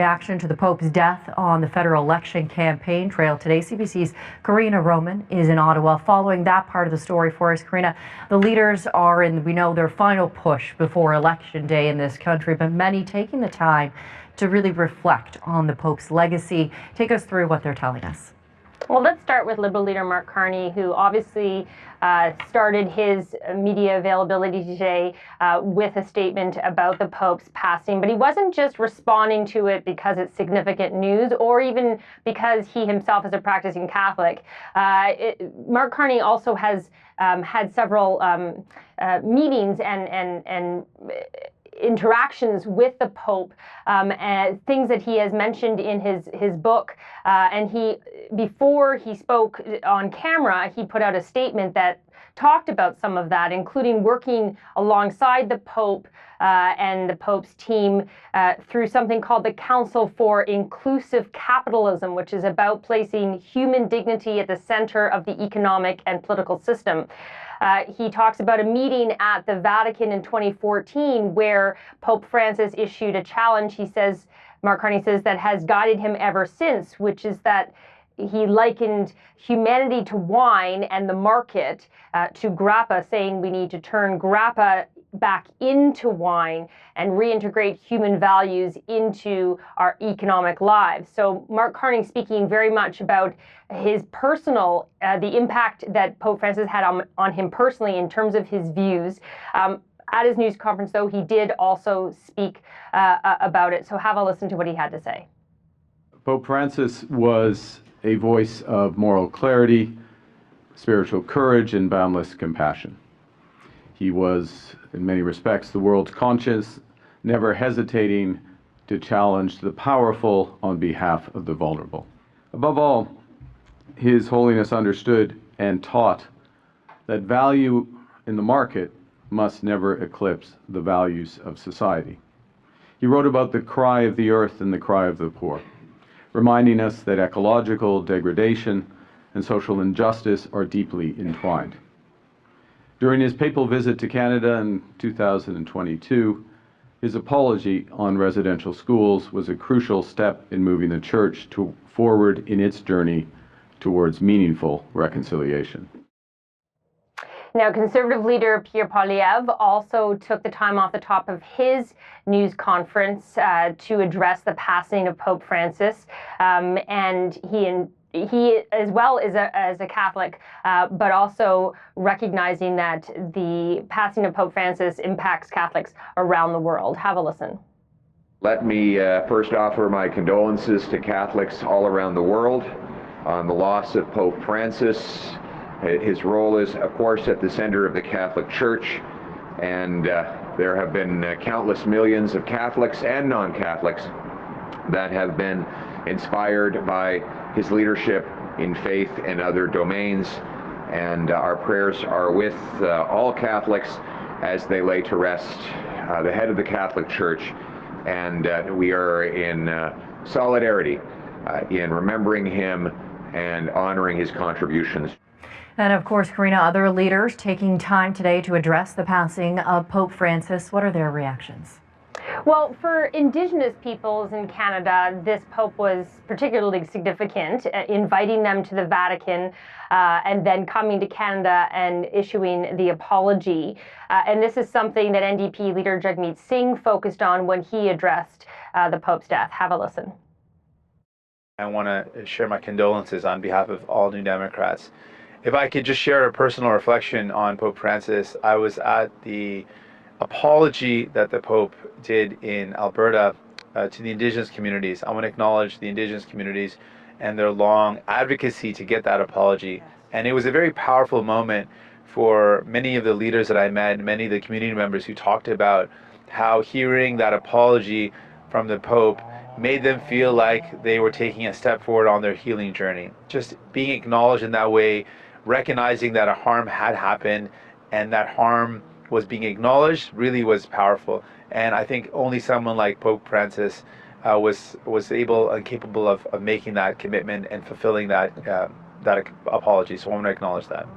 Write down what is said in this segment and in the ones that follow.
Reaction to the Pope's death on the federal election campaign trail today. CBC's Karina Roman is in Ottawa following that part of the story for us. Karina, the leaders are in, we know, their final push before Election Day in this country, but many taking the time to really reflect on the Pope's legacy. Take us through what they're telling us. Well, let's start with Liberal leader Mark Carney, who obviously started his media availability today with a statement about the Pope's passing. But he wasn't just responding to it because it's significant news or even because he himself is a practicing Catholic. Mark Carney also has had several meetings and interactions with the Pope, and things that he has mentioned in his book. And before he spoke on camera, he put out a statement that talked about some of that, including working alongside the Pope and the Pope's team through something called the Council for Inclusive Capitalism, which is about placing human dignity at the center of the economic and political system. He talks about a meeting at the Vatican in 2014 where Pope Francis issued a challenge, Mark Carney says, that has guided him ever since, which is that he likened humanity to wine and the market to grappa, saying we need to turn grappa back into wine and reintegrate human values into our economic lives. So Mark Carney speaking very much about his personal, the impact that Pope Francis had on him personally in terms of his views. At his news conference, though, he did also speak about it. So have a listen to what he had to say. Pope Francis was a voice of moral clarity, spiritual courage, and boundless compassion. He was, in many respects, the world's conscience, never hesitating to challenge the powerful on behalf of the vulnerable. Above all, His Holiness understood and taught that value in the market must never eclipse the values of society. He wrote about the cry of the earth and the cry of the poor, reminding us that ecological degradation and social injustice are deeply entwined. During his papal visit to Canada in 2022, his apology on residential schools was a crucial step in moving the Church forward in its journey towards meaningful reconciliation. Now, Conservative leader Pierre Poilievre also took the time off the top of his news conference to address the passing of Pope Francis, and he as well is a Catholic, but also recognizing that the passing of Pope Francis impacts Catholics around the world. Have a listen. Let me first offer my condolences to Catholics all around the world on the loss of Pope Francis. His role is, of course, at the center of the Catholic Church, and there have been countless millions of Catholics and non-Catholics that have been inspired by his leadership in faith and other domains, and our prayers are with all Catholics as they lay to rest the head of the Catholic Church, and we are in solidarity in remembering him and honoring his contributions. And of course, Karina, other leaders taking time today to address the passing of Pope Francis. What are their reactions? Well, for Indigenous peoples in Canada, this Pope was particularly significant, inviting them to the Vatican and then coming to Canada and issuing the apology. And this is something that NDP leader Jagmeet Singh focused on when he addressed the Pope's death. Have a listen. I want to share my condolences on behalf of all New Democrats. If I could just share a personal reflection on Pope Francis, I was at the apology that the Pope did in Alberta to the Indigenous communities. I want to acknowledge the Indigenous communities and their long advocacy to get that apology. And it was a very powerful moment for many of the leaders that I met, many of the community members who talked about how hearing that apology from the Pope made them feel like they were taking a step forward on their healing journey. Just being acknowledged in that way, recognizing that a harm had happened and that harm was being acknowledged really was powerful. And I think only someone like Pope Francis was able and capable of making that commitment and fulfilling that apology. So I want to acknowledge that.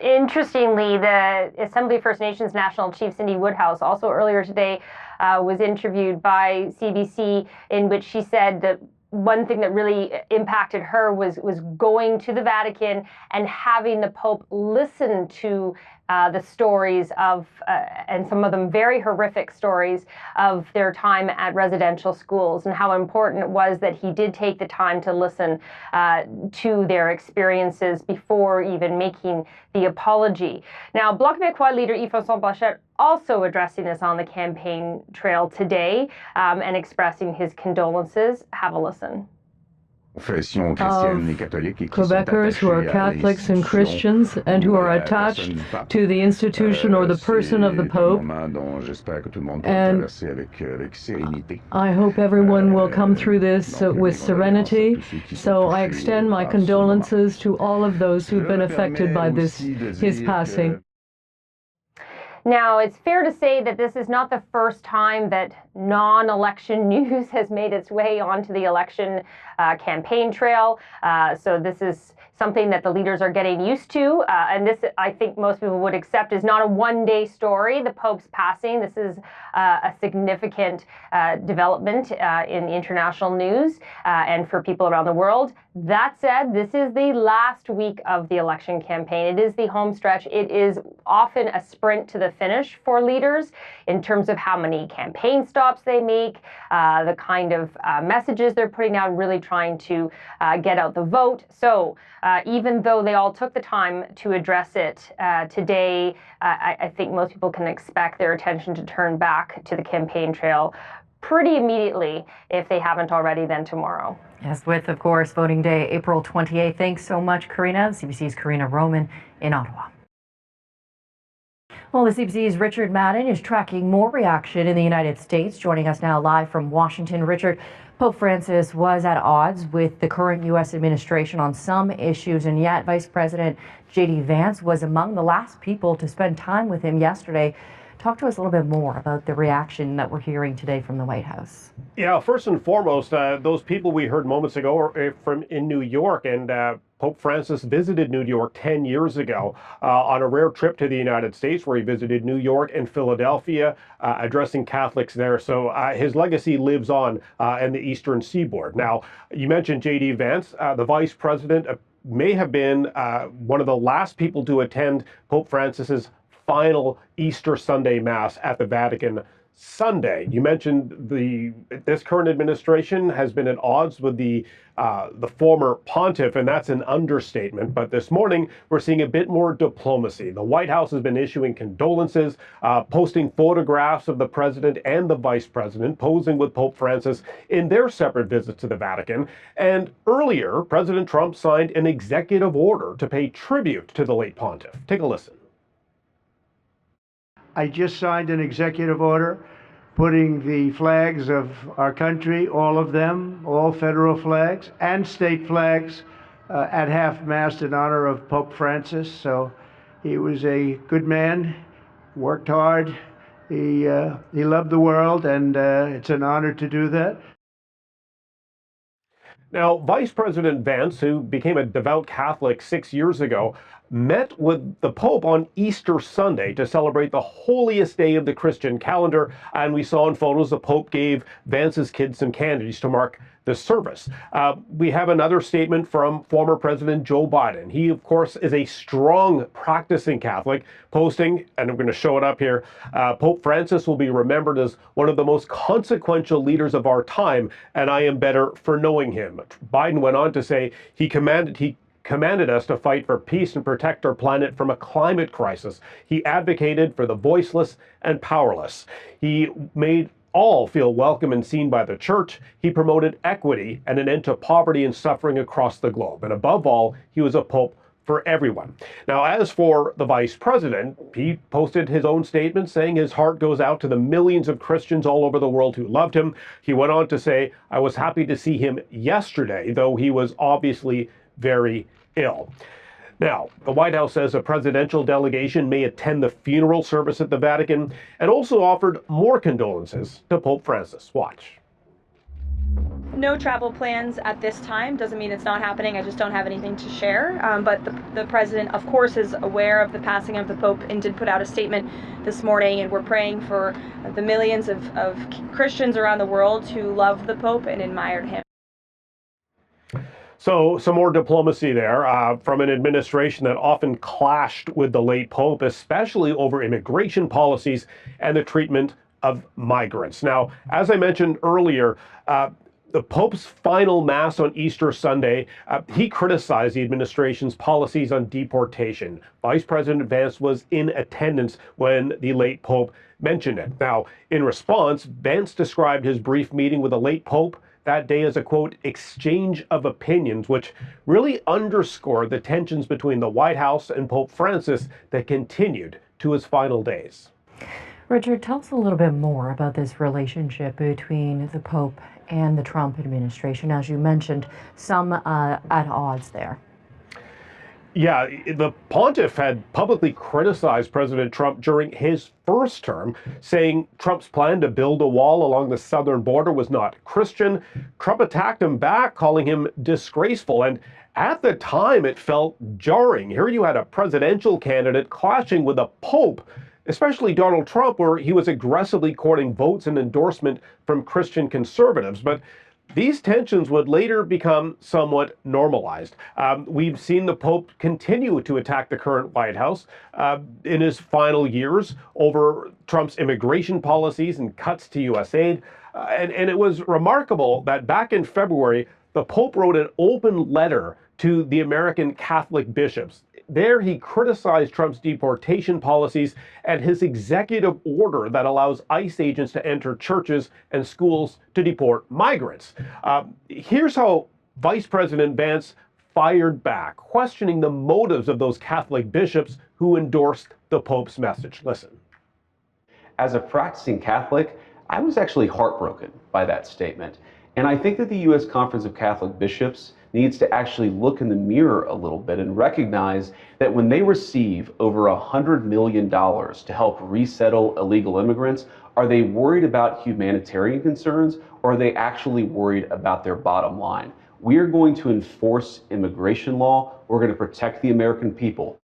Interestingly, the Assembly of First Nations National Chief Cindy Woodhouse also earlier today was interviewed by CBC, in which she said that one thing that really impacted her was going to the Vatican and having the Pope listen to the stories of, and some of them very horrific stories of their time at residential schools, and how important it was that he did take the time to listen to their experiences before even making the apology. Now, Bloc Québécois leader Yves-François Blanchet also addressing this on the campaign trail today and expressing his condolences. Have a listen. Quebecers who are Catholics and Christians and who are attached to the institution or the person of the Pope. And I hope everyone will come through this with serenity. So I extend my condolences to all of those who've been affected by his passing. Now, it's fair to say that this is not the first time that non-election news has made its way onto the election campaign trail. So this is something that the leaders are getting used to. And this, I think most people would accept, is not a one-day story, the Pope's passing. This is a significant development in international news and for people around the world. That said, this is the last week of the election campaign. It is the home stretch. It is often a sprint to the finish for leaders in terms of how many campaign stops they make, the kind of messages they're putting out, really trying to get out the vote. So even though they all took the time to address it today, I think most people can expect their attention to turn back to the campaign trail pretty immediately, if they haven't already, then tomorrow. Yes, with, of course, voting day, April 28th. Thanks so much, Karina. CBC's Karina Roman in Ottawa. Well, the CBC's Richard Madden is tracking more reaction in the United States. Joining us now live from Washington. Richard, Pope Francis was at odds with the current U.S. administration on some issues, and yet Vice President JD Vance was among the last people to spend time with him yesterday. Talk to us a little bit more about the reaction that we're hearing today from the White House. Yeah, first and foremost, those people we heard moments ago are from in New York, and Pope Francis visited New York 10 years ago on a rare trip to the United States, where he visited New York and Philadelphia, addressing Catholics there. So his legacy lives on in the Eastern Seaboard. Now, you mentioned JD Vance, the vice president, may have been one of the last people to attend Pope Francis's final Easter Sunday Mass at the Vatican Sunday. You mentioned this current administration has been at odds with the former pontiff, and that's an understatement. But this morning, we're seeing a bit more diplomacy. The White House has been issuing condolences, posting photographs of the president and the vice president posing with Pope Francis in their separate visits to the Vatican. And earlier, President Trump signed an executive order to pay tribute to the late pontiff. Take a listen. I just signed an executive order putting the flags of our country, all of them, all federal flags and state flags, at half-mast in honor of Pope Francis. So he was a good man, worked hard, he loved the world, and it's an honor to do that. Now, Vice President Vance, who became a devout Catholic 6 years ago, met with the Pope on Easter Sunday to celebrate the holiest day of the Christian calendar. And we saw in photos the Pope gave Vance's kids some candies to mark the service. We have another statement from former President Joe Biden. He, of course, is a strong practicing Catholic, posting, and I'm going to show it up here, Pope Francis will be remembered as one of the most consequential leaders of our time, and I am better for knowing him. Biden went on to say he commanded us to fight for peace and protect our planet from a climate crisis. He advocated for the voiceless and powerless. He made all feel welcome and seen by the church. He promoted equity and an end to poverty and suffering across the globe. And above all, he was a pope for everyone. Now, as for the vice president, he posted his own statement saying his heart goes out to the millions of Christians all over the world who loved him. He went on to say, I was happy to see him yesterday, though he was obviously very ill. Now, the White House says a presidential delegation may attend the funeral service at the Vatican, and also offered more condolences to Pope Francis. Watch. no travel plans at this time. Doesn't mean it's not happening. I just don't have anything to share. But the president, of course, is aware of the passing of the Pope and did put out a statement this morning. And we're praying for the millions of Christians around the world who love the Pope and admired him. So some more diplomacy there from an administration that often clashed with the late Pope, especially over immigration policies and the treatment of migrants. Now, as I mentioned earlier, the Pope's final Mass on Easter Sunday, he criticized the administration's policies on deportation. Vice President Vance was in attendance when the late Pope mentioned it. Now, in response, Vance described his brief meeting with the late Pope that day as a, quote, exchange of opinions, which really underscored the tensions between the White House and Pope Francis that continued to his final days. Richard, tell us a little bit more about this relationship between the Pope and the Trump administration. As you mentioned, some at odds there. Yeah, the pontiff had publicly criticized President Trump during his first term, saying Trump's plan to build a wall along the southern border was not Christian. Trump attacked him back, calling him disgraceful. And at the time, it felt jarring. Here you had a presidential candidate clashing with a pope, especially Donald Trump, where he was aggressively courting votes and endorsement from Christian conservatives. But these tensions would later become somewhat normalized. We've seen the Pope continue to attack the current White House in his final years over Trump's immigration policies and cuts to U.S. aid. And it was remarkable that back in February, the Pope wrote an open letter to the American Catholic bishops. There, he criticized Trump's deportation policies and his executive order that allows ICE agents to enter churches and schools to deport migrants. Here's how Vice President Vance fired back, questioning the motives of those Catholic bishops who endorsed the Pope's message. Listen. As a practicing Catholic, I was actually heartbroken by that statement. And I think that the U.S. Conference of Catholic Bishops needs to actually look in the mirror a little bit and recognize that when they receive over $100 million to help resettle illegal immigrants, are they worried about humanitarian concerns, or are they actually worried about their bottom line? We are going to enforce immigration law. We're going to protect the American people.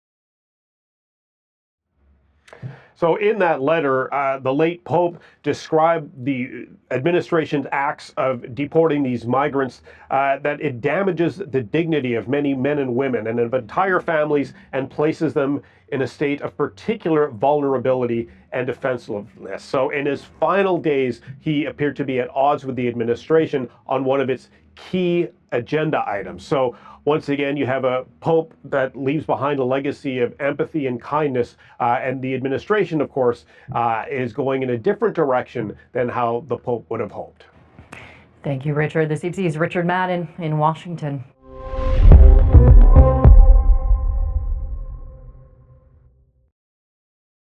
So in that letter, the late Pope described the administration's acts of deporting these migrants, that it damages the dignity of many men and women and of entire families and places them in a state of particular vulnerability and defenselessness. So in his final days, he appeared to be at odds with the administration on one of its key agenda items. So once again, you have a Pope that leaves behind a legacy of empathy and kindness, and the administration, of course, is going in a different direction than how the Pope would have hoped. Thank you, Richard. The CBC's Richard Madden in Washington.